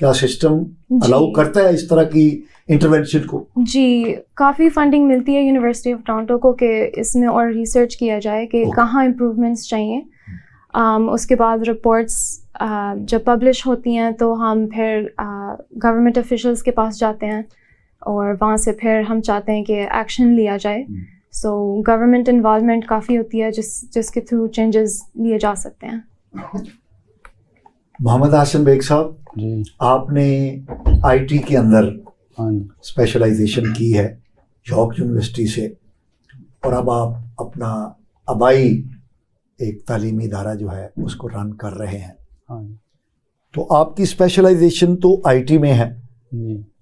کیا سسٹم الاؤ کرتا ہے اس طرح کی انٹرونشن کو؟ جی کافی فنڈنگ ملتی ہے یونیورسٹی آف ٹورانٹو کو کہ اس میں اور ریسرچ کیا جائے کہ کہاں امپروومنٹس چاہیے. اس کے بعد رپورٹس جب پبلش ہوتی ہیں تو ہم پھر گورنمنٹ آفیشلس کے پاس جاتے ہیں اور وہاں سے پھر ہم چاہتے ہیں کہ ایکشن لیا جائے. سو گورنمنٹ انوالومنٹ کافی ہوتی ہے جس کے تھرو چینجز لیے جا سکتے ہیں. محمد حسن بیگ صاحب جی آپ نے آئی ٹی کے اندر اسپیشلائزیشن کی ہے یارک یونیورسٹی سے, اور اب آپ اپنا آبائی ایک تعلیمی ادارہ جو ہے اس کو رن کر رہے ہیں. تو آپ کی اسپیشلائزیشن تو آئی ٹی میں ہے,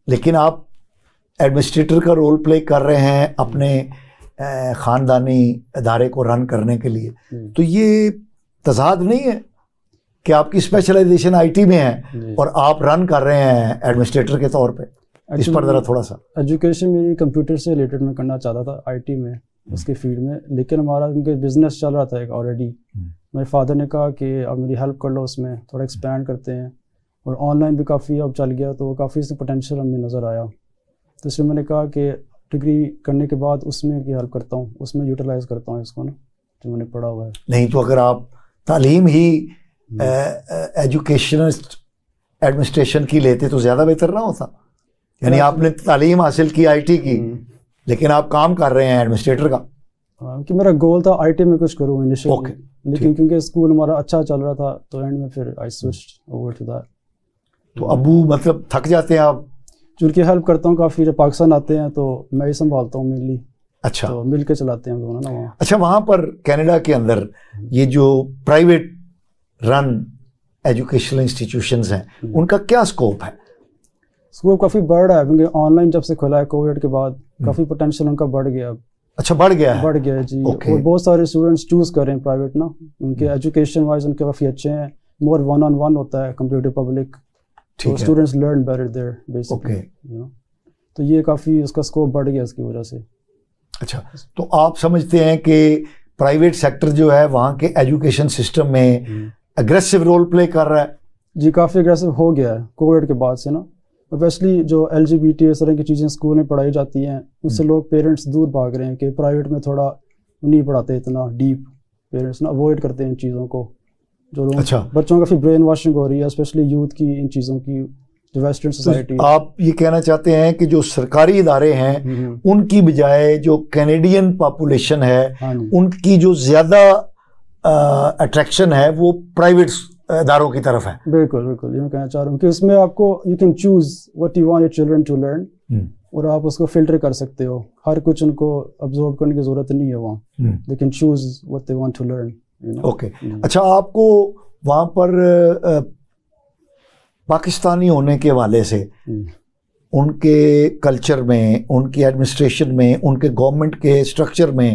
لیکن آپ ایڈمنسٹریٹر کا رول پلے کر رہے ہیں اپنے خاندانی ادارے کو رن کرنے کے لیے. تو یہ تضاد نہیں ہے کہ آپ کی اسپیشلائزیشن آئی ٹی میں ہے اور آپ رن کر رہے ہیں ایڈمنسٹریٹر کے طور پہ؟ اس پر ذرا تھوڑا سا. ایجوکیشن میری کمپیوٹر سے ریلیٹڈ میں کرنا چاہتا تھا آئی ٹی میں, اس کی فیلڈ میں, لیکن ہمارا کیونکہ بزنس چل رہا تھا ایک آلریڈی, میرے فادر نے کہا کہ اب میری ہیلپ کر لو اس میں, تھوڑا ایکسپینڈ کرتے ہیں, اور آن لائن بھی کافی اب چل گیا تو کافی اس میں پوٹینشیل ہمیں نظر آیا. تو اس لیے میں نے کہا کہ ڈگری کرنے کے بعد اس میں کی ہیلپ کرتا ہوں, اس میں یوٹیلائز کرتا ہوں اس کو نا جو میں نے پڑھا ہوا ہے. نہیں تو اگر آپ تعلیم ہی ایجوکیشنسٹ ایڈمنسٹریشن کی لیتے تو زیادہ بہتر نہ ہوتا. یعنی آپ نے تعلیم حاصل کی آئی ٹی کی, لیکن آپ کام کر رہے ہیں ایڈمنسٹریٹر کا. کہ میرا گول تھا آئی ٹی میں کچھ کروں انیشلی, لیکن کیونکہ اسکول ہمارا اچھا چل رہا تھا تو اینڈ میں پھر آئی سوئچڈ اوور ٹو دیٹ. تو ابو مطلب تھک جاتے ہیں آپ؟ چونکہ ہیلپ کرتا ہوں کافی, جب پاکستان آتے ہیں تو میں ہی سنبھالتا ہوں مینلی. اچھا, تو مل کے چلاتے ہیں دونوں نا وہاں. اچھا, وہاں پر کینیڈا کے اندر یہ جو پرائیویٹ رن ایجوکیشنل انسٹیٹیوشنز ہیں ان کا کیا اسکوپ ہے؟ اسکوپ کافی بڑھ رہا ہے کیونکہ آن لائن جب سے کھلا ہے کووڈ کے بعد کافی پوٹینشیل ان کا بڑھ گیا. اچھا, بڑھ گیا ہے جی. اور بہت سارے اسٹوڈنٹس چوز کر رہے ہیں پرائیویٹ نا, ان کے ایجوکیشن وائز ان کے کافی اچھے ہیں. مور ون آن ون ہوتا ہے کمپیئر ٹو پبلک, تو اسٹوڈنٹس لرن بیٹر دیر بیسکلی. تو یہ کافی اس کا اسکوپ بڑھ گیا اس کی وجہ سے. اچھا, تو آپ سمجھتے ہیں کہ پرائیویٹ سیکٹر جو ہے وہاں کے ایجوکیشن سسٹم میں اگریسو رول پلے کر رہا ہے؟ جی کافی اگریسو ہو گیا ہے کووڈ کے بعد سے نا. اوبیسلی جو LGBT اس طرح کی چیزیں اسکول میں پڑھائی جاتی ہیں اس سے لوگ پیرنٹس دور بھاگ رہے ہیں کہ پرائیویٹ میں تھوڑا نہیں پڑھاتے اتنا ڈیپ, پیرنٹس نا اوائڈ کرتے ہیں ان چیزوں کو. جو لوگ بچوں کا پھر برین واشنگ ہو رہی ہے اسپیشلی یوتھ کی ان چیزوں کی, جو ویسٹرن سوسائٹی. آپ یہ کہنا چاہتے ہیں کہ جو سرکاری ادارے ہیں ان کی بجائے جو کینیڈین پاپولیشن ہے ان کی جو زیادہ اٹریکشن ہے وہ پرائیویٹ اداروں کی طرف ہے؟ بالکل بالکل, یہ میں کہنا چاہ رہا ہوں کہ اس میں آپ کو you can choose what you want your children to learn, اور آپ اس کو فلٹر کر سکتے ہو. ہر کچھ ان کو ابزورب کرنے کی ضرورت نہیں ہے وہاں, they can choose what they want to learn. Okay, اچھا, آپ کو وہاں پر پاکستانی ہونے کے حوالے سے ان کے کلچر میں, ان کی ایڈمنسٹریشن میں, ان کے گورنمنٹ کے اسٹرکچر میں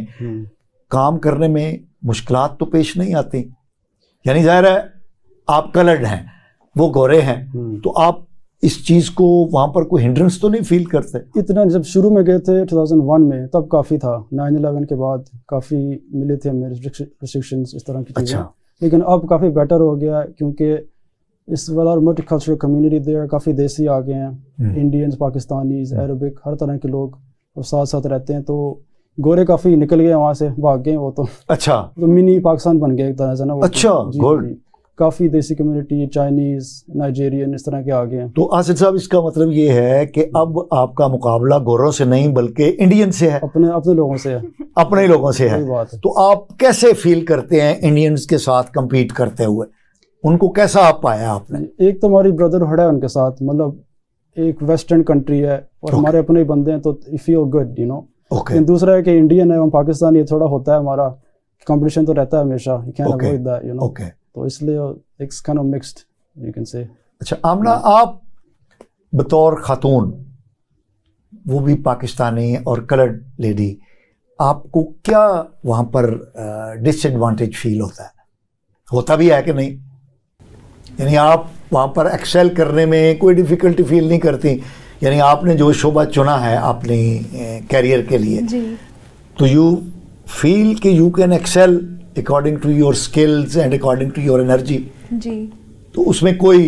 کام کرنے میں مشکلات تو پیش نہیں آتی؟ یعنی ظاہر ہے آپ کلرڈ ہیں, وہ گورے ہیں, تو آپ اس چیز کو وہاں پر کوئی ہنڈرنس تو نہیں فیل کرتے؟ اتنا جب شروع میں گئے تھے 2001 میں تب کافی تھا, 9/11 کے بعد کافی ملے تھے ہمیں ریسٹرکشنز اس طرح کی چیزیں. لیکن اب کافی بیٹر ہو گیا کیونکہ اس والا ملٹی کلچرل کمیونٹی دیر, کافی دیسی آ گئے ہیں, انڈینز, پاکستانیز, عربک, ہر طرح کے لوگ ساتھ ساتھ رہتے ہیں. تو گورے کافی نکل گئے وہاں سے, بھاگ گئے وہ. تو اچھا, تو منی پاکستان بن گیا ایک طرح سے نا. اچھا, گڈ. کافی دیسی کمیونٹی, چائنیز, نائجیرین, اس طرح کے آ گئے ہیں. تو آصف صاحب اس کا مطلب یہ ہے کہ اب آپ کا مقابلہ گوروں سے نہیں بلکہ انڈین سے ہے, اپنے لوگوں سے ہے, اپنے لوگوں سے ہے. تو آپ کیسے فیل کرتے ہیں انڈینز کے ساتھ کمپیٹ کرتے ہوئے؟ ان کو کیسا آپ پایا آپ نے؟ ایک تو ہماری بردرہڈ ہے ان کے ساتھ, مطلب ایک ویسٹرن کنٹری ہے اور ہمارے اپنے ہی بندے ہیں تو فیل گڈ, یو نو. لیکن دوسرا ہے کہ انڈین ہے, ہم پاکستانی, یہ تھوڑا ہوتا ہے ہمارا کمپٹیشن تو رہتا ہے ہمیشہ, تو اس لیے it's kind of mixed you can say. اچھا آمنہ, آپ بطور خاتون, وہ بھی پاکستانی اور کلرڈ لیڈی, آپ کو کیا وہاں پر ڈس ایڈوانٹیج فیل ہوتا ہے؟ ہوتا بھی ہے کہ نہیں؟ یعنی آپ وہاں پر ایکسیل کرنے میں کوئی ڈیفیکلٹی فیل نہیں کرتی؟ یعنی آپ نے جو شعبہ چنا ہے اپنی کیریئر کے لیے, تو یو فیل کہ you can excel according to your skills and according to your energy. جی, تو اس میں کوئی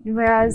whereas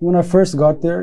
When I first got there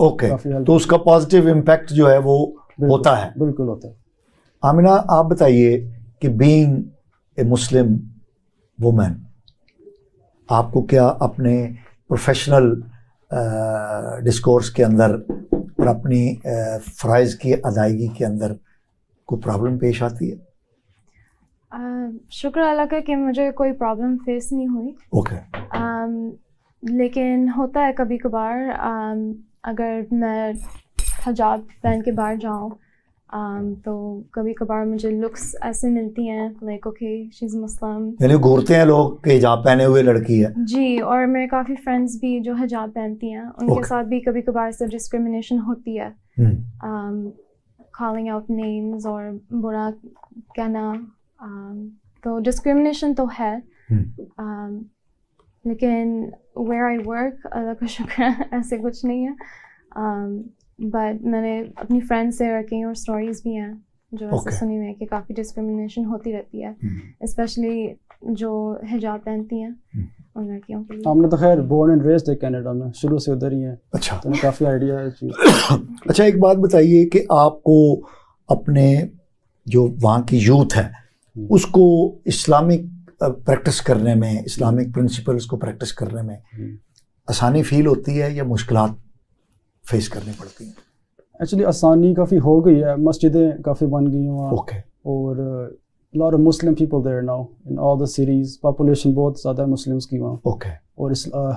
okay, تو اس کا پازیٹیو امپیکٹ جو ہے وہ ہوتا ہے. بالکل ہوتا ہے. آمنہ آپ بتائیے کہ بینگ اے مسلم وومن آپ کو کیا اپنے پروفیشنل ڈسکورس کے اندر اور اپنی فرائض کی ادائیگی کے اندر کوئی پرابلم پیش آتی ہے؟ شکر اللہ کا کہ مجھے کوئی پرابلم فیس نہیں ہوئی. اوکے. لیکن ہوتا ہے کبھی کبھار اگر میں حجاب پہن کے باہر جاؤں تو کبھی کبھار مجھے لکس ایسے ملتی ہیں لائک اوکے شی از مسلم, یعنی گھورتے ہیں لوگ کہ حجاب پہنے ہوئے لڑکی ہے. جی, اور میرے کافی فرینڈس بھی جو حجاب پہنتی ہیں ان کے ساتھ بھی کبھی کبھار سے ڈسکریمنیشن ہوتی ہے, کالنگ آؤٹ نیمز اور برا کہنا, تو ڈسکریمنیشن تو ہے. لیکن ویئر آئی ورک اللہ کا شکر ہے ایسے کچھ نہیں ہے. بٹ میں نے اپنی فرینڈ سے اور کئی اور اسٹوریز بھی ہیں جو ایسے سنی ہوئی ہیں کہ کافی ڈسکریمنیشن ہوتی رہتی ہے, اسپیشلی جو حجاب پہنتی ہیں ان لڑکیوں کے لیے. ہم نے تو خیر بورن اینڈ ریزڈ ہے کینیڈا میں, شروع سے ادھر ہی ہیں. اچھا, تو کافی آئیڈیا ہے چیز. اچھا, ایک بات بتائیے کہ آپ کو اپنے جو وہاں کی یوتھ ہے اس کو اسلامک پریکٹس کرنے میں, اسلامک پرنسپلس کو پریکٹس کرنے میں آسانی فیل ہوتی ہے یا مشکلات فیس کرنی پڑتی ہیں؟ ایکچولی آسانی کافی ہو گئی ہے, مسجدیں کافی بن گئی ہیں وہاں. اوکے. اور lot of Muslim people there now in all the cities, population بہت زیادہ ہے مسلمس کی وہاں. اوکے. اور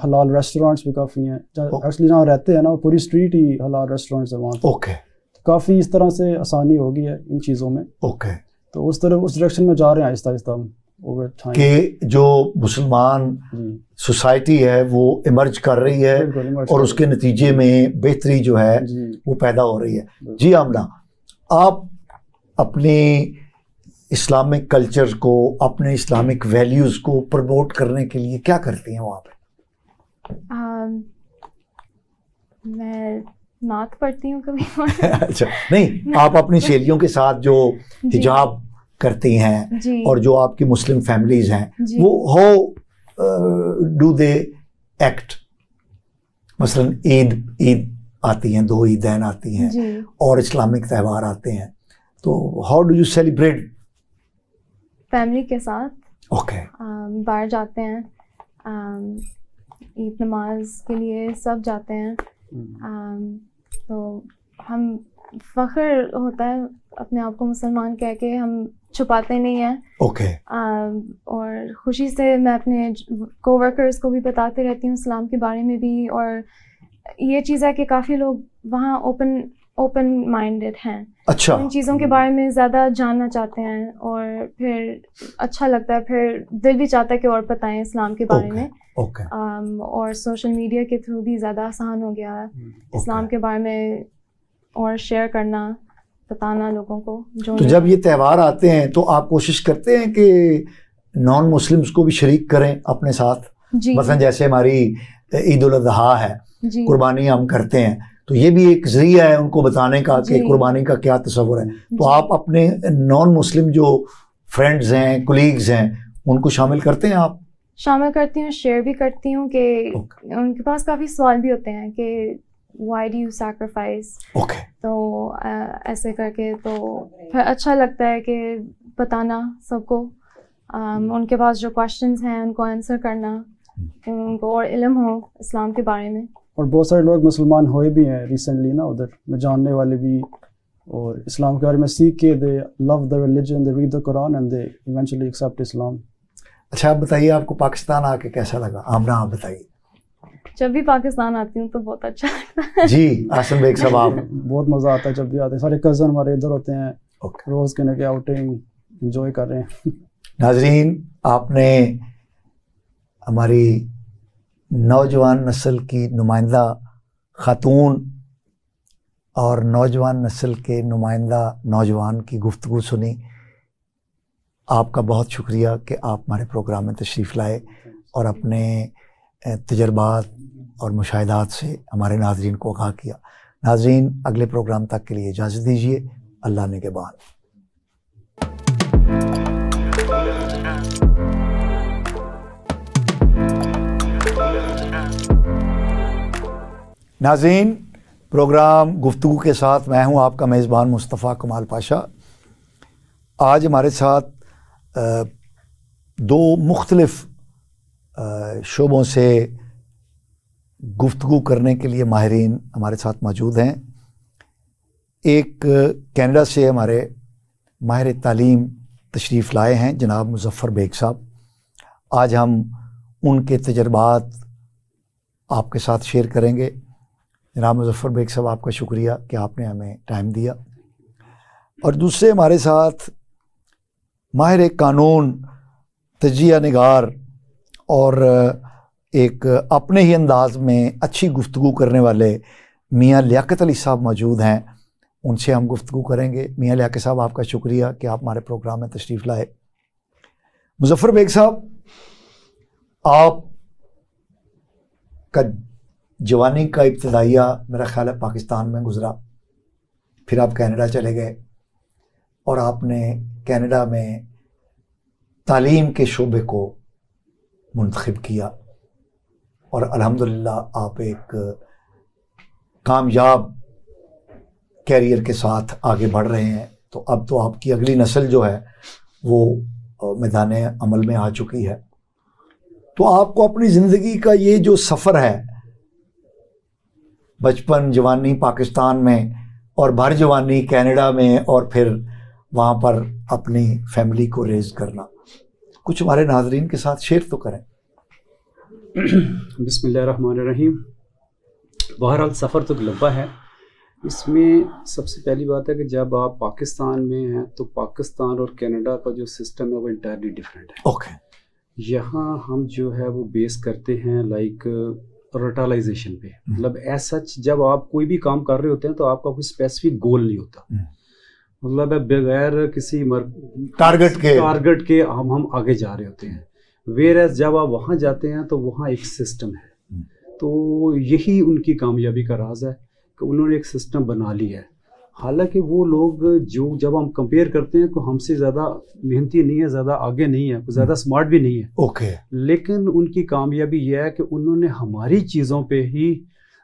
حلال ریسٹورینٹس بھی کافی ہیں. ایکچولی جہاں رہتے ہیں نا پوری اسٹریٹ ہی حلال ریسٹورینٹس ہیں وہاں. اوکے. کافی اس طرح سے آسانی ہو گئی ہے ان چیزوں میں. اوکے. تو اس طرح اس ڈائریکشن میں جا رہے ہیں آہستہ آہستہ ہم اوور ٹائم کہ جو مسلمان سوسائٹی ہے وہ ایمرج کر رہی ہے اور اس کے نتیجے میں بہتری جو ہے وہ پیدا ہو رہی ہے. جی آمنہ, آپ اپنی اسلامک کلچر کو, اپنے اسلامک ویلیوز کو پروموٹ کرنے کے لیے کیا کرتی ہیں وہاں پہ؟ میں نعت پڑھتی ہوں کبھی. اچھا, نہیں آپ اپنی سہیلیوں کے ساتھ جو حجاب کرتی ہیں اور جو آپ کی مسلم فیملیز ہیں وہ ہاؤ ڈو دے ایکٹ؟ مثلاً عید آتی ہیں, 2 عیدین آتی ہیں اور اسلامک تہوار آتے ہیں, تو how do you celebrate? Family کے ساتھ. اوکے. باہر جاتے ہیں, عید نماز کے لیے سب جاتے ہیں. تو ہم فخر ہوتا ہے اپنے آپ کو مسلمان کہہ کے, ہم چھپاتے نہیں ہیں. اوکے. اور خوشی سے میں اپنے کو ورکرز کو بھی بتاتے رہتی ہوں اسلام کے بارے میں بھی. اور یہ چیز ہے کہ کافی لوگ وہاں اوپن مائنڈیڈ ہیں. اچھا. ان چیزوں کے بارے میں زیادہ جاننا چاہتے ہیں اور پھر اچھا لگتا ہے, پھر دل بھی چاہتا ہے کہ اور بتائیں اسلام کے بارے میں. اور سوشل میڈیا کے تھرو بھی زیادہ آسان ہو گیا ہے اسلام کے بارے میں اور شیئر کرنا, بتانا لوگوں کو. تو جب یہ تہوار آتے ہیں تو آپ کوشش کرتے ہیں کہ نان مسلمس کو بھی شریک کریں اپنے ساتھ؟ مثلا جیسے ہماری عید الاضحیٰ ہے, قربانی ہم کرتے ہیں, تو یہ بھی ایک ذریعہ ہے ان کو بتانے کا کہ قربانی کا کیا تصور ہے. تو آپ اپنے نان مسلم جو فرینڈز ہیں, کولیگز ہیں, ان کو شامل کرتے ہیں؟ آپ شامل کرتی ہوں, شیئر بھی کرتی ہوں کہ ان کے پاس کافی سوال بھی ہوتے ہیں کہ وائی ڈو یو سیکریفائس. تو ایسے کر کے تو پھر اچھا لگتا ہے کہ بتانا سب کو, ان کے پاس جو کوشچنز ہیں ان کو آنسر کرنا, کہ ان کو اور علم ہو اسلام کے بارے میں. اور بہت سارے لوگ مسلمان ہوئے بھی ہیں ریسنٹلی نا ادھر میں, جاننے والے بھی, اور اسلام کے بارے میں سیکھ کے they love the religion, they read the Quran and they eventually accept Islam. اچھا, آپ بتائیے آپ کو پاکستان آ کے کیسا لگا؟ آمنہ آپ بتائیے. جب بھی پاکستان آتی ہوں تو بہت اچھا لگتا ہے. جی آسم بیگ صاحب آپ؟ بہت مزہ آتا ہے جب بھی آتے ہیں, سارے کزن ہمارے ادھر ہوتے ہیں, روز کے نہ کے آؤٹنگ انجوائے کر رہے ہیں. ناظرین, آپ نے ہماری نوجوان نسل کی نمائندہ خاتون اور نوجوان نسل کے نمائندہ نوجوان کی گفتگو سنی. آپ کا بہت شکریہ کہ آپ ہمارے پروگرام میں تشریف لائے اور اپنے تجربات اور مشاہدات سے ہمارے ناظرین کو آگاہ کیا. ناظرین, اگلے پروگرام تک کے لیے اجازت دیجیے. اللہ نے کے بعد. ناظرین, پروگرام گفتگو کے ساتھ میں ہوں آپ کا میزبان مصطفیٰ کمال پاشا. آج ہمارے ساتھ دو مختلف شعبوں سے گفتگو کرنے کے لیے ماہرین ہمارے ساتھ موجود ہیں. ایک کینیڈا سے ہمارے ماہر تعلیم تشریف لائے ہیں جناب مظفر بیگ صاحب. آج ہم ان کے تجربات آپ کے ساتھ شیئر کریں گے. جناب مظفر بیگ صاحب آپ کا شکریہ کہ آپ نے ہمیں ٹائم دیا. اور دوسرے ہمارے ساتھ ماہر قانون، تجزیہ نگار اور ایک اپنے ہی انداز میں اچھی گفتگو کرنے والے میاں لیاقت علی صاحب موجود ہیں. ان سے ہم گفتگو کریں گے. میاں لیاقت صاحب آپ کا شکریہ کہ آپ ہمارے پروگرام میں تشریف لائے. مظفر بیگ صاحب، آپ کا جوانی کا ابتدائیہ میرا خیال ہے پاکستان میں گزرا، پھر آپ کینیڈا چلے گئے اور آپ نے کینیڈا میں تعلیم کے شعبے کو منتخب کیا اور الحمدللہ آپ ایک کامیاب کیریئر کے ساتھ آگے بڑھ رہے ہیں. تو اب تو آپ کی اگلی نسل جو ہے وہ میدان عمل میں آ چکی ہے. تو آپ کو اپنی زندگی کا یہ جو سفر ہے، بچپن جوانی پاکستان میں اور بھر جوانی کینیڈا میں اور پھر وہاں پر اپنی فیملی کو ریز کرنا، کچھ ہمارے ناظرین کے ساتھ شیئر تو کریں. بسم اللہ الرحمن الرحیم. بہرحال سفر تو لمبا ہے. اس میں سب سے پہلی بات ہے کہ جب آپ پاکستان میں ہیں تو پاکستان اور کینیڈا کا جو سسٹم ہے وہ انٹائرلی ڈفرینٹ ہے. اوکے. یہاں ہم جو ہے وہ بیس کرتے ہیں لائک روٹالائزیشن پہ. مطلب ایز سچ جب آپ کوئی بھی کام کر رہے ہوتے ہیں تو آپ کا کوئی اسپیسیفک گول نہیں ہوتا. مطلب بغیر کسی ٹارگٹ کے ہم آگے جا رہے ہوتے ہیں. ویئر ایز جب آپ وہاں جاتے ہیں تو وہاں ایک سسٹم ہے. تو یہی ان کی کامیابی کا راز ہے کہ انہوں نے ایک سسٹم بنا لیا ہے. حالانکہ وہ لوگ جو جب ہم کمپیئر کرتے ہیں تو ہم سے زیادہ محنتی نہیں ہے، زیادہ آگے نہیں ہے، زیادہ اسمارٹ بھی نہیں ہے. اوکے. لیکن ان کی کامیابی یہ ہے کہ انہوں نے ہماری چیزوں پہ ہی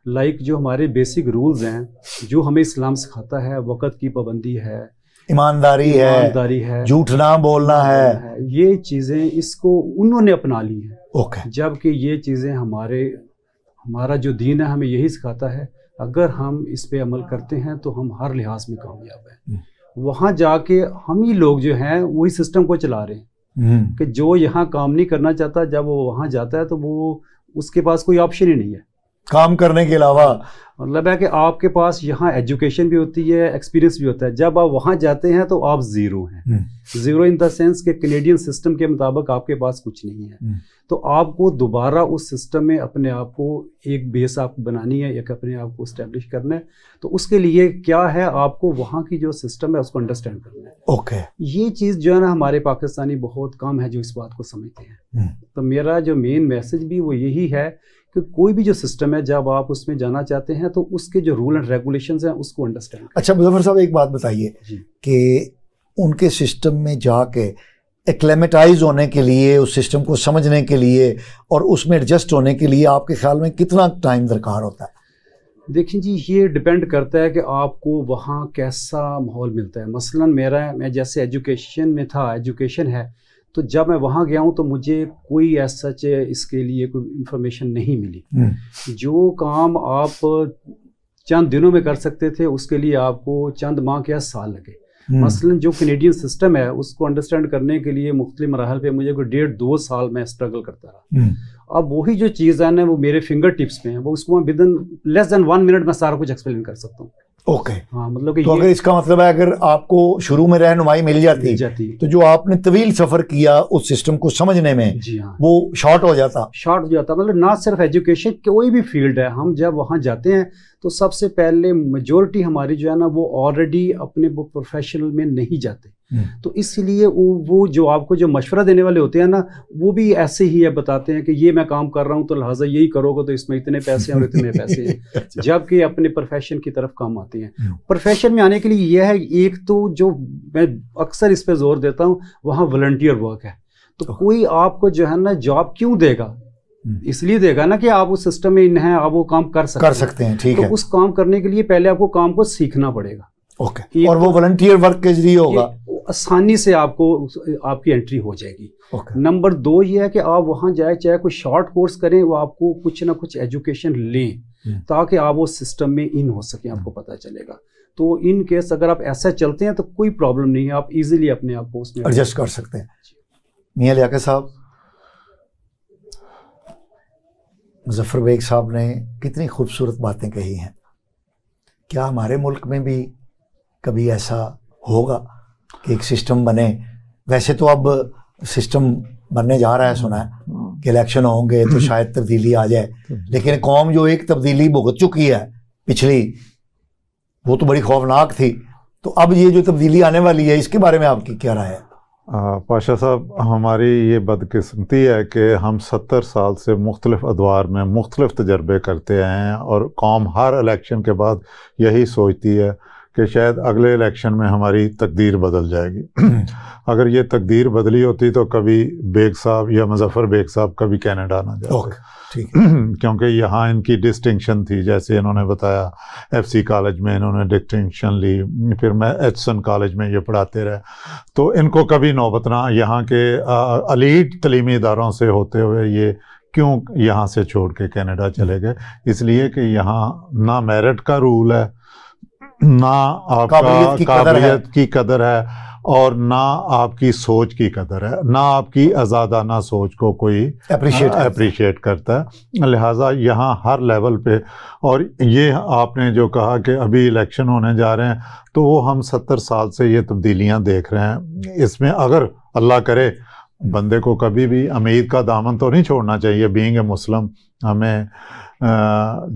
لائک جو ہمارے بیسک رولز ہیں جو ہمیں اسلام سکھاتا ہے، وقت کی پابندی ہے، ایمانداری ہے، جھوٹ نہ بولنا ہے، یہ چیزیں اس کو انہوں نے اپنا لی ہیں. اوکے. جبکہ یہ چیزیں ہمارا جو دین ہے ہمیں یہی سکھاتا ہے اگر ہم اس پہ عمل کرتے ہیں تو ہم ہر لحاظ میں کامیاب ہیں. وہاں جا کے ہم ہی لوگ جو ہیں وہی سسٹم کو چلا رہے ہیں کہ جو یہاں کام نہیں کرنا چاہتا جب وہ وہاں جاتا ہے تو وہ اس کے پاس کوئی آپشن ہی نہیں ہے کام کرنے کے علاوہ. مطلب ہے کہ آپ کے پاس یہاں ایجوکیشن بھی ہوتی ہے، ایکسپیرینس بھی ہوتا ہے. جب آپ وہاں جاتے ہیں تو آپ زیرو ہیں. زیرو ان دا سینس کہ کینیڈین سسٹم کے مطابق آپ کے پاس کچھ نہیں ہے. تو آپ کو دوبارہ اس سسٹم میں اپنے آپ کو ایک بیس آپ بنانی ہے، ایک اپنے آپ کو اسٹیبلش کرنا ہے. تو اس کے لیے کیا ہے آپ کو وہاں کی جو سسٹم ہے اس کو انڈرسٹینڈ کرنا ہے. اوکے. یہ چیز جو ہے نا ہمارے پاکستانی بہت کم ہے جو اس بات کو سمجھتے ہیں. تو میرا جو مین میسج بھی وہ یہی ہے کہ کوئی بھی جو سسٹم ہے جب آپ اس میں جانا چاہتے ہیں تو اس کے جو رول اینڈ ریگولیشنز ہیں اس کو انڈرسٹینڈ. اچھا مظفر صاحب ایک بات بتائیے کہ ان کے سسٹم میں جا کے ایکلیمیٹائز ہونے کے لیے، اس سسٹم کو سمجھنے کے لیے اور اس میں ایڈجسٹ ہونے کے لیے آپ کے خیال میں کتنا ٹائم درکار ہوتا ہے؟ دیکھیں جی، یہ ڈپینڈ کرتا ہے کہ آپ کو وہاں کیسا ماحول ملتا ہے. مثلاً میں جیسے ایجوکیشن میں تھا، ایجوکیشن ہے، تو جب میں وہاں گیا ہوں تو مجھے کوئی ایز سچ اس کے لیے کوئی انفارمیشن نہیں ملی. جو کام آپ چند دنوں میں کر سکتے تھے اس کے لیے آپ کو چند ماہ یا سال لگے. مثلاً جو کینیڈین سسٹم ہے اس کو انڈرسٹینڈ کرنے کے لیے مختلف مراحل پہ مجھے کوئی 1.5-2 سال میں اسٹرگل کرتا رہا. اب وہی جو چیز ہے نا وہ میرے فنگر ٹپس میں ہے، وہ اس کو میں ودن لیس دین 1 منٹ میں سارا کچھ ایکسپلین کر سکتا ہوں. اوکے. ہاں مطلب کہ تو اگر اس کا مطلب ہے اگر آپ کو شروع میں رہنمائی مل جاتی تو جو آپ نے طویل سفر کیا اس سسٹم کو سمجھنے میں وہ شارٹ ہو جاتا. مطلب نہ صرف ایجوکیشن، کوئی بھی فیلڈ ہے، ہم جب وہاں جاتے ہیں تو سب سے پہلے میجورٹی ہماری جو ہے نا وہ آلریڈی اپنے پروفیشنل میں نہیں جاتے. تو اس لیے وہ جو آپ کو جو مشورہ دینے والے ہوتے ہیں نا وہ بھی ایسے ہی ہے، بتاتے ہیں کہ یہ میں کام کر رہا ہوں تو لہٰذا یہی کرو گے تو اس میں اتنے پیسے ہیں اور اتنے پیسے ہیں، جبکہ اپنے پروفیشن کی طرف کام آتے ہیں. پروفیشن میں آنے کے لیے یہ ہے ایک تو جو میں اکثر اس پہ زور دیتا ہوں وہاں والنٹیئر ورک ہے. تو کوئی آپ کو جو ہے نا جاب کیوں دے گا اس لیے دے گا نا کہ آپ اس سسٹم میں ان ہیں, آپ وہ کام کر سکتے ہیں. ٹھیک ہے. تو اس کام کرنے کے لیے پہلے آپ کو کام کو سیکھنا پڑے گا. اوکے. اور وہ والنٹیئر ورک کے ذریعے ہوگا, آسانی سے آپ کی انٹری ہو جائے گی. نمبر 2 یہ ہے کہ آپ وہاں جائیں, چاہے کوئی شارٹ کورس کریں, وہ آپ کو کچھ نہ کچھ ایجوکیشن لیں تاکہ آپ وہ سسٹم میں ان ہو سکیں, آپ کو پتہ چلے گا. تو ان کیس اگر آپ ایسا چلتے ہیں تو کوئی پرابلم نہیں ہے, آپ ایزیلی اپنے آپ کو اس میں ایڈجسٹ کر سکتے ہیں. میاں لیاقت صاحب, مظفر بیگ صاحب نے کتنی خوبصورت باتیں کہی ہیں. کیا ہمارے ملک میں بھی کبھی ایسا ہوگا کہ ایک سسٹم بنے؟ ویسے تو اب سسٹم بننے جا رہا ہے, سنا ہے کہ الیکشن ہوں گے تو شاید تبدیلی آ جائے, لیکن قوم جو ایک تبدیلی بھگت چکی ہے پچھلی, وہ تو بڑی خوفناک تھی. تو اب یہ جو تبدیلی آنے والی ہے, اس کے بارے میں آپ کی کیا رائے ہے؟ پاشا صاحب, ہماری یہ بدقسمتی ہے کہ ہم 70 سال سے مختلف ادوار میں مختلف تجربے کرتے آئے ہیں, اور قوم ہر الیکشن کے بعد یہی سوچتی ہے کہ شاید اگلے الیکشن میں ہماری تقدیر بدل جائے گی. اگر یہ تقدیر بدلی ہوتی تو کبھی بیگ صاحب یا مظفر بیگ صاحب کبھی کینیڈا نہ جاتے, کیونکہ یہاں ان کی ڈسٹنکشن تھی. جیسے انہوں نے بتایا ایف سی کالج میں انہوں نے ڈسٹنکشن لی, پھر میں ایچسن کالج میں یہ پڑھاتے رہے, تو ان کو کبھی نوبت نہ یہاں کے الیٹ تعلیمی اداروں سے ہوتے ہوئے یہ کیوں یہاں سے چھوڑ کے کینیڈا چلے گئے. اس لیے کہ یہاں نہ میرٹ کا رول ہے, نہ آپ کا قابلیت کی قدر ہے, اور نہ آپ کی سوچ کی قدر ہے, نہ آپ کی آزادانہ سوچ کو کوئی اپریشیٹ کرتا ہے. لہٰذا یہاں ہر لیول پہ, اور یہ آپ نے جو کہا کہ ابھی الیکشن ہونے جا رہے ہیں, تو وہ ہم 70 سال سے یہ تبدیلیاں دیکھ رہے ہیں. اس میں اگر اللہ کرے, بندے کو کبھی بھی امید کا دامن تو نہیں چھوڑنا چاہیے. بینگ اے مسلم, ہمیں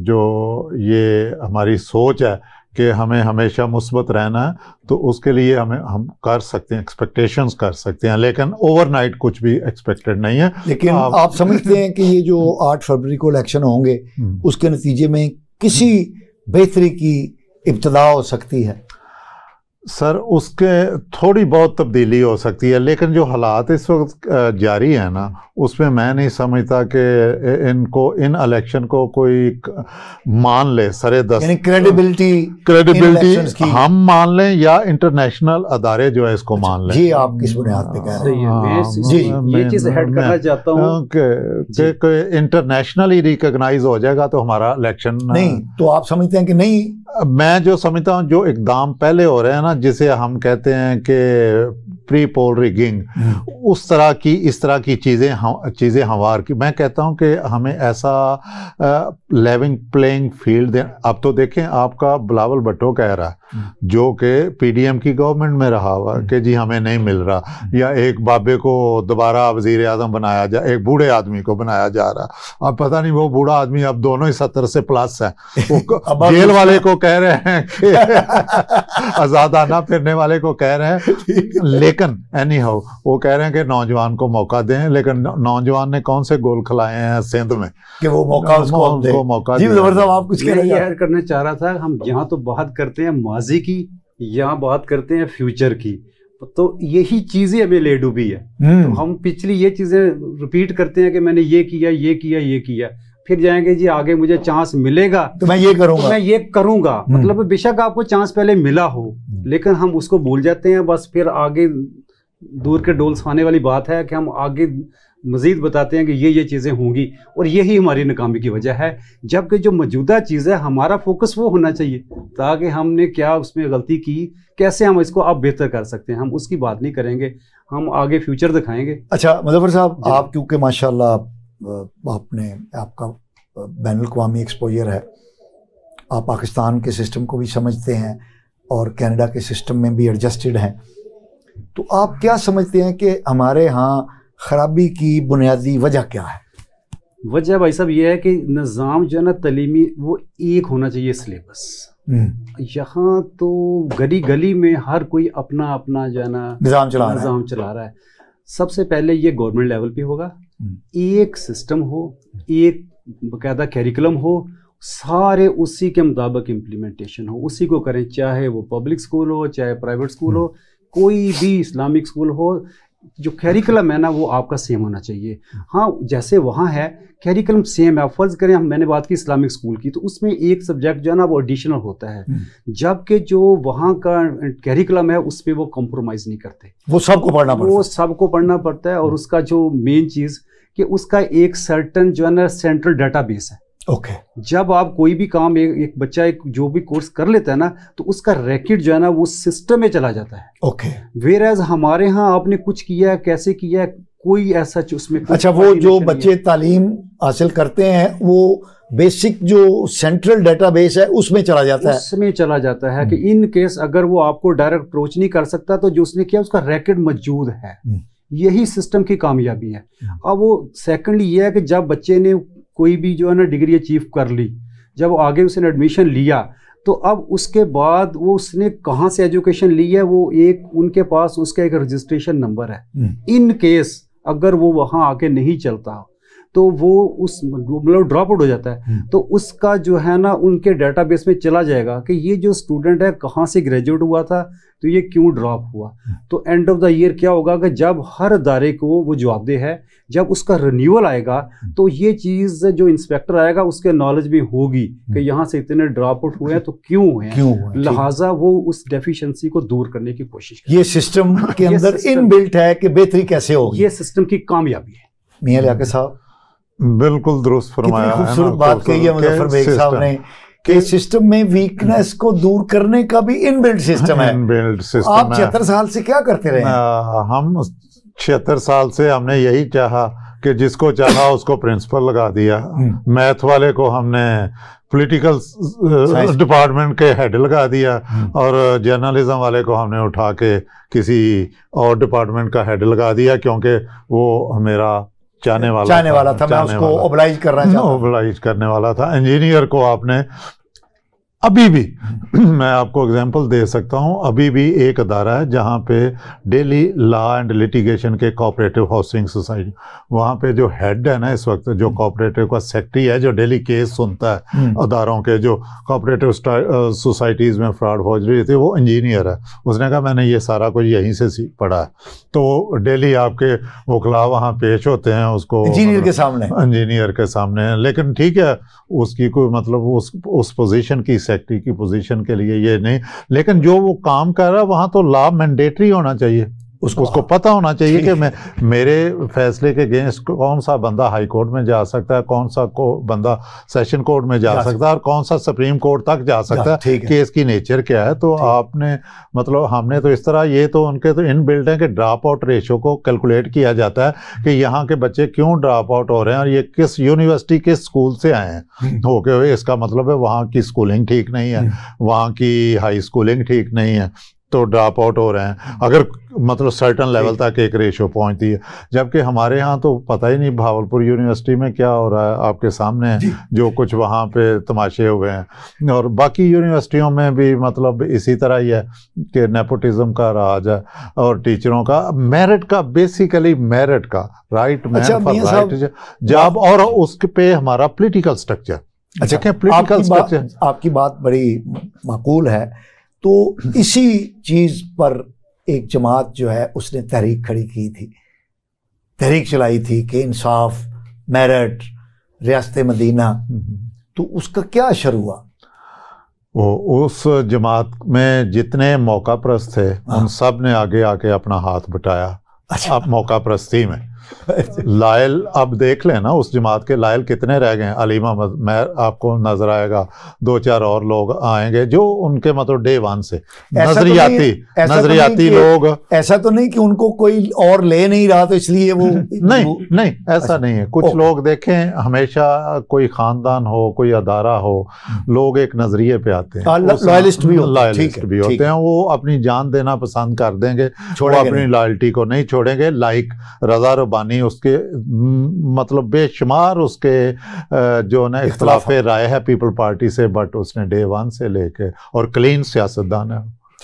جو یہ ہماری سوچ ہے کہ ہمیں ہمیشہ مثبت رہنا ہے, تو اس کے لیے ہم کر سکتے ہیں, ایکسپیکٹیشنز کر سکتے ہیں, لیکن اوور نائٹ کچھ بھی ایکسپیکٹڈ نہیں ہے. لیکن آپ سمجھتے ہیں کہ یہ جو 8 فروری کو الیکشن ہوں گے, اس کے نتیجے میں کسی بہتری کی ابتدا ہو سکتی ہے؟ سر, اس کے تھوڑی بہت تبدیلی ہو سکتی ہے, لیکن جو حالات اس وقت جاری ہیں نا, اس میں میں نہیں سمجھتا کہ ان الیکشن کو کوئی مان لے سرے دست. یعنی کریڈیبلٹی ہم مان لیں یا انٹرنیشنل ادارے جو ہے اس کو مان لیں. جی, آپ کس بنیاد پہ کہہ رہے ہیں؟ جی, یہ چیز ایڈ کرنا چاہتا ہوں کہ انٹرنیشنلی ریکگنائز ہو جائے گا تو ہمارا الیکشن نہیں. تو آپ سمجھتے ہیں کہ نہیں؟ میں جو سمجھتا ہوں جو اقدام پہلے ہو رہے ہیں نا, جسے ہم کہتے ہیں کہ پری پول ریگنگ, اس طرح کی چیزیں ہموار کی, میں کہتا ہوں کہ ہمیں ایسا لیونگ پلینگ فیلڈ دیں. اب تو دیکھیں, آپ کا بلاول بھٹو کہہ رہا ہے, جو کہ پی ڈی ایم کی گورنمنٹ میں رہا ہوا, کہ جی ہمیں نہیں مل رہا, یا ایک بابے کو دوبارہ وزیر اعظم بنایا جا, ایک بوڑھے آدمی کو بنایا جا رہا. اب پتہ نہیں وہ بوڑھا آدمی اب دونوں ہی 70 سے پلس ہیں. جیل والے کو کہہ رہے ہیں کہ آزادانہ پھرنے والے کو کہہ رہے ہیں, لیکن اینی ہاؤ وہ کہہ رہے ہیں کہ نوجوان کو موقع دیں. لیکن نوجوان نے کون سے گول کھلائے ہیں سندھ میں کہ وہ موقع جی صاحب آپ کچھ کرنا چاہ رہا تھا. ہم یہاں تو بات کرتے ہیں ماضی کی, یہاں بات کرتے ہیں فیوچر کی, تو یہی چیزیں ہمیں لے ڈوبی ہے. تو ہم پچھلی یہ چیزیں ریپیٹ کرتے ہیں کہ میں نے یہ کیا, پھر جائیں گے جی آگے مجھے چانس ملے گا تو میں یہ کروں گا, مطلب بے شک آپ کو چانس پہلے ملا ہو, لیکن ہم اس کو بھول جاتے ہیں. بس پھر آگے دور کے ڈول سکھانے والی بات ہے کہ ہم آگے مزید بتاتے ہیں کہ یہ چیزیں ہوں گی, اور یہی ہماری ناکامی کی وجہ ہے. جبکہ جو موجودہ چیز ہے ہمارا فوکس وہ ہونا چاہیے, تاکہ ہم نے کیا اس میں غلطی کی, کیسے ہم اس کو اب بہتر کر سکتے ہیں. ہم اس کی بات نہیں کریں گے, ہم آگے فیوچر دکھائیں گے. اچھا مظفر صاحب, آپ کیونکہ ماشاءاللہ آپ کا بین الاقوامی ایکسپوجر ہے, آپ پاکستان کے سسٹم کو بھی سمجھتے ہیں اور کینیڈا کے سسٹم میں بھی ایڈجسٹڈ ہیں, تو آپ کیا سمجھتے ہیں کہ ہمارے ہاں خرابی کی بنیادی وجہ کیا ہے؟ وجہ بھائی صاحب یہ ہے کہ نظام جو ہے نا تعلیمی, وہ ایک ہونا چاہیے سلیبس. یہاں تو گلی گلی میں ہر کوئی اپنا جو ہے نا نظام چلا رہا ہے. سب سے پہلے یہ گورنمنٹ لیول پہ ہوگا, ایک سسٹم ہو, ایک باقاعدہ کیریکولم ہو, سارے اسی کے مطابق امپلیمنٹیشن ہو, اسی کو کریں, چاہے وہ پبلک اسکول ہو چاہے پرائیویٹ اسکول ہو, کوئی بھی اسلامک اسکول ہو. جو کیریکلم ہے نا وہ آپ کا سیم ہونا چاہیے. ہاں جیسے وہاں ہے کیریکلم سیم ہے. فرض کریں میں نے بات کی اسلامک اسکول کی, تو اس میں ایک سبجیکٹ جو ہے نا وہ ایڈیشنل ہوتا ہے, جبکہ جو وہاں کا کیریکلم ہے اس پہ وہ کمپرومائز نہیں کرتے, وہ سب کو پڑھنا پڑتا ہے, وہ سب کو پڑھنا پڑتا ہے. اور اس کا جو مین چیز کہ اس کا ایک سرٹن جو ہے نا سینٹرل ڈیٹا بیس ہے. اوکے جب آپ کوئی بھی کام ایک بچہ ایک جو بھی کورس کر لیتا ہے نا تو اس کا ریکٹ جو ہے نا وہ سسٹم میں چلا جاتا ہے. اوکے ویئر ایز ہمارے ہاں آپ نے کچھ کیا ہے, کیسے کیا ہے, کوئی ایسا اس میں. اچھا, وہ جو بچے تعلیم حاصل کرتے ہیں وہ بیسک جو سینٹرل ڈیٹا بیس ہے اس میں چلا جاتا ہے, اس میں چلا جاتا ہے کہ ان کیس اگر وہ آپ کو ڈائریکٹ اپروچ نہیں کر سکتا تو جو اس نے کیا اس کا ریکٹ موجود ہے. یہی سسٹم کی کامیابی ہے. اب وہ سیکنڈلی یہ ہے کہ جب بچے نے کوئی بھی جو ہے نا ڈگری اچیو کر لی, جب آگے اس نے ایڈمیشن لیا تو اب اس کے بعد وہ اس نے کہاں سے ایجوکیشن لی ہے, وہ ایک ان کے پاس اس کا ایک رجسٹریشن نمبر ہے. ان کیس اگر وہ وہاں آ کے نہیں چلتا تو وہ اس مطلب ڈراپ آؤٹ ہو جاتا ہے, تو اس کا جو ہے نا ان کے ڈیٹا بیس میں چلا جائے گا کہ یہ جو اسٹوڈنٹ ہے کہاں سے گریجویٹ ہوا تھا, تو یہ کیوں ڈراپ ہوا. تو اینڈ آف دا ایئر کیا ہوگا کہ جب ہر ادارے کو وہ جواب دہ ہے, جب اس کا رینیول آئے گا تو یہ چیز جو انسپیکٹر آئے گا اس کے نالج میں ہوگی کہ یہاں سے اتنے ڈراپ آؤٹ ہوئے ہیں تو کیوں ہوئے ہیں, لہٰذا وہ اس ڈیفیشنسی کو دور کرنے کی کوشش کرے. یہ سسٹم کے اندر ان بلٹ ہے کہ بہتری کیسے ہوگی, یہ سسٹم کی کامیابی ہے. میاں لیاقت صاحب بالکل درست فرمایا, خوبصورت بات کہی ہے مظفر بیگ صاحب نے کہ سسٹم میں ویکنس کو دور کرنے کا بھی ان بلٹ سسٹم ہے. آپ 76 سال سے کیا کرتے رہے ہیں؟ ہم 76 سال سے ہم نے یہی چاہا کہ جس کو چاہا اس کو پرنسپل لگا دیا. میتھ والے کو ہم نے پولیٹیکل ڈپارٹمنٹ کے ہیڈ لگا دیا, اور جرنلزم والے کو ہم نے اٹھا کے کسی اور ڈپارٹمنٹ کا ہیڈ لگا دیا, کیونکہ وہ میرا چاہنے والا تھا, میں اس کو اوبلائج کرنے والا تھا. انجینئر کو آپ نے ابھی بھی میں آپ کو اگزامپل دے سکتا ہوں, ابھی بھی ایک ادارہ ہے جہاں پہ ڈیلی لا اینڈ لیٹیگیشن کے کوآپریٹو ہاؤسنگ سوسائٹی, وہاں پہ جو ہیڈ ہے نا اس وقت, جو کوآپریٹو کا سیکٹری ہے جو ڈیلی کیس سنتا ہے اداروں کے, جو کوآپریٹو سوسائٹیز میں فراڈ فوجری تھی, وہ انجینئر ہے. اس نے کہا میں نے یہ سارا کچھ یہیں سے پڑھا ہے. تو ڈیلی آپ کے وکلا وہاں پیش ہوتے ہیں اس کو انجینئر کے سامنے, لیکن ٹھیک ہے اس کی کوئی مطلب اس پوزیشن کی سیکٹری کی پوزیشن کے لیے یہ نہیں, لیکن جو وہ کام کر رہا ہے وہاں تو لا مینڈیٹری ہونا چاہیے, اس کو پتہ ہونا چاہیے کہ میرے فیصلے کے اگینسٹ کون سا بندہ ہائی کورٹ میں جا سکتا ہے, کون سا بندہ سیشن کورٹ میں جا سکتا ہے, اور کون سا سپریم کورٹ تک جا سکتا ہے, کہ اس کی نیچر کیا ہے. تو آپ نے مطلب ہم نے تو اس طرح, یہ تو ان کے تو ان بلڈ ہے کہ ڈراپ آؤٹ ریشو کو کیلکولیٹ کیا جاتا ہے کہ یہاں کے بچے کیوں ڈراپ آؤٹ ہو رہے ہیں, اور یہ کس یونیورسٹی کس اسکول سے آئے ہیں ہو کے. اس کا مطلب ہے وہاں کی اسکولنگ ٹھیک نہیں ہے, وہاں کی ہائی اسکولنگ ٹھیک نہیں ہے, تو ڈراپ آؤٹ ہو رہے ہیں. اگر مطلب سرٹن لیول تک ایک ریشو پہنچتی ہے, جبکہ ہمارے ہاں تو پتہ ہی نہیں بھاولپور یونیورسٹی میں کیا ہو رہا ہے, آپ کے سامنے جو کچھ وہاں پہ تماشے ہوئے ہیں. اور باقی یونیورسٹیوں میں بھی مطلب اسی طرح ہی ہے کہ نیپوٹزم کا راج ہے, اور ٹیچروں کا میرٹ کا, بیسیکلی میرٹ کا, right man for right job, اور اس پہ ہمارا پولیٹیکل سٹرکچر. اچھا, آپ کی بات بڑی معقول ہے. تو اسی چیز پر ایک جماعت جو ہے اس نے تحریک کھڑی کی تھی, تحریک چلائی تھی کہ انصاف, میرٹ, ریاست مدینہ, تو اس کا کیا اثر ہوا؟ اس جماعت میں جتنے موقع پرست تھے ان سب نے آگے آ کے اپنا ہاتھ بٹایا اب موقع پرستی میں. لائل اب دیکھ لیں نا اس جماعت کے لائل کتنے رہ گئے ہیں. علی محمد مہر آپ کو نظر آئے گا, 2-4 اور لوگ آئیں گے جو ان کے مطلب ڈے ون سے نظریاتی لوگ. ایسا تو نہیں کہ ان کو کوئی اور لے نہیں رہا تو اس لیے وہ نہیں ایسا نہیں ہے. کچھ لوگ دیکھیں ہمیشہ کوئی خاندان ہو, کوئی ادارہ ہو, لوگ ایک نظریے پہ آتے ہیں, لائلسٹ بھی ہوتے ہیں, وہ اپنی جان دینا پسند کر دیں گے, وہ اپنی لائلٹی کو نہیں چھوڑیں گے. لائک رضا ربانی, اس کے مطلب بے شمار اس کے جو نا اختلاف رائے ہے پیپل پارٹی سے, بٹ اس نے ڈے ون سے لے کے, اور کلین سیاستدان ہے.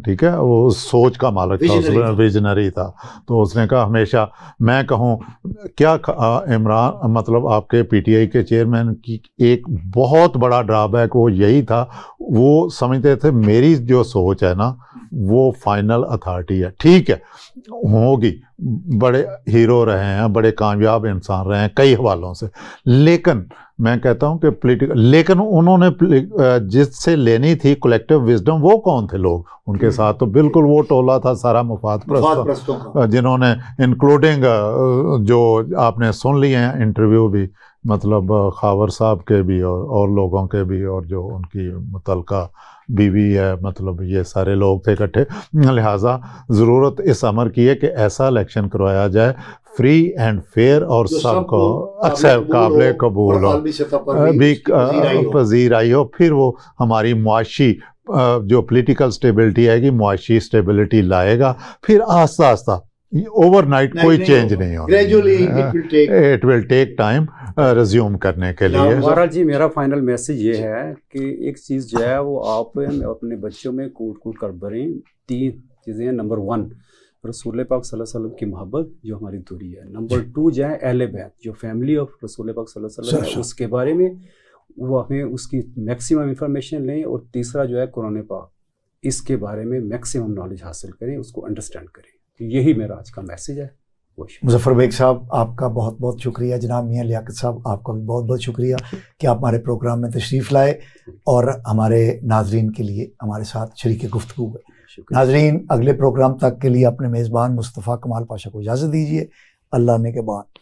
ٹھیک ہے, وہ سوچ کا مالک تھا, ویژنری تھا. تو اس نے کہا ہمیشہ میں کہوں کیا عمران مطلب آپ کے پی ٹی آئی کے چیئرمین کی ایک بہت بڑا ڈرا بیک وہ یہی تھا, وہ سمجھتے تھے میری جو سوچ ہے نا وہ فائنل اتھارٹی ہے. ٹھیک ہے ہوگی, بڑے ہیرو رہے ہیں, بڑے کامیاب انسان رہے ہیں کئی حوالوں سے, لیکن میں کہتا ہوں کہ پولیٹیکل, لیکن انہوں نے جس سے لینی تھی کولیکٹیو وزڈم وہ کون تھے لوگ ان کے ساتھ؟ تو بالکل وہ ٹولہ تھا سارا مفاد پرستوں, جنہوں نے انکلوڈنگ جو آپ نے سن لیے ہیں انٹرویو بھی, مطلب خاور صاحب کے بھی اور لوگوں کے بھی, اور جو ان کی متعلقہ بیوی ہے, مطلب یہ سارے لوگ تھے اکٹھے. لہٰذا ضرورت اس امر کی ہے کہ ایسا الیکشن کروایا جائے فری اینڈ فیئر اور سب کو ایکسیپٹ قابل قبول ہو, بھی پذیر آئی ہو. پھر وہ ہماری معاشی جو پولیٹیکل سٹیبلٹی آئے گی, معاشی سٹیبلٹی لائے گا. پھر آہستہ آہستہ اوور نائٹ کوئی چینج نہیں ہوگا, it will take time resume کرنے کے لیے. مہاراج جی میرا فائنل میسج یہ ہے کہ ایک چیز جو ہے وہ آپ اپنے بچوں میں کوٹ کر بھریں. 3 چیزیں ہیں. نمبر 1 رسول پاک صلی اللہ علیہ وسلم کی محبت جو ہماری دوری ہے. نمبر 2 جو ہے اہل بیت, جو فیملی آف رسول پاک صلی اللہ علیہ وسلم ہے اس کے بارے میں وہ ہمیں اس کی میکسیمم انفارمیشن لیں. اور تیسرا جو ہے قرآن پاک, اس کے بارے میں میکسیمم نالج حاصل کریں, اس کو انڈرسٹینڈ کریں. یہی میرا آج کا میسج ہے. مظفر بیگ صاحب آپ کا بہت بہت شکریہ. جناب میاں لیاقت صاحب آپ کا بھی بہت بہت شکریہ کہ آپ ہمارے پروگرام میں تشریف لائے اور ہمارے ناظرین کے لیے ہمارے ساتھ شریک گفتگو ہوئے. ناظرین اگلے پروگرام تک کے لیے اپنے میزبان مصطفیٰ کمال پاشا کو اجازت دیجیے. اللہ نے کے بعد.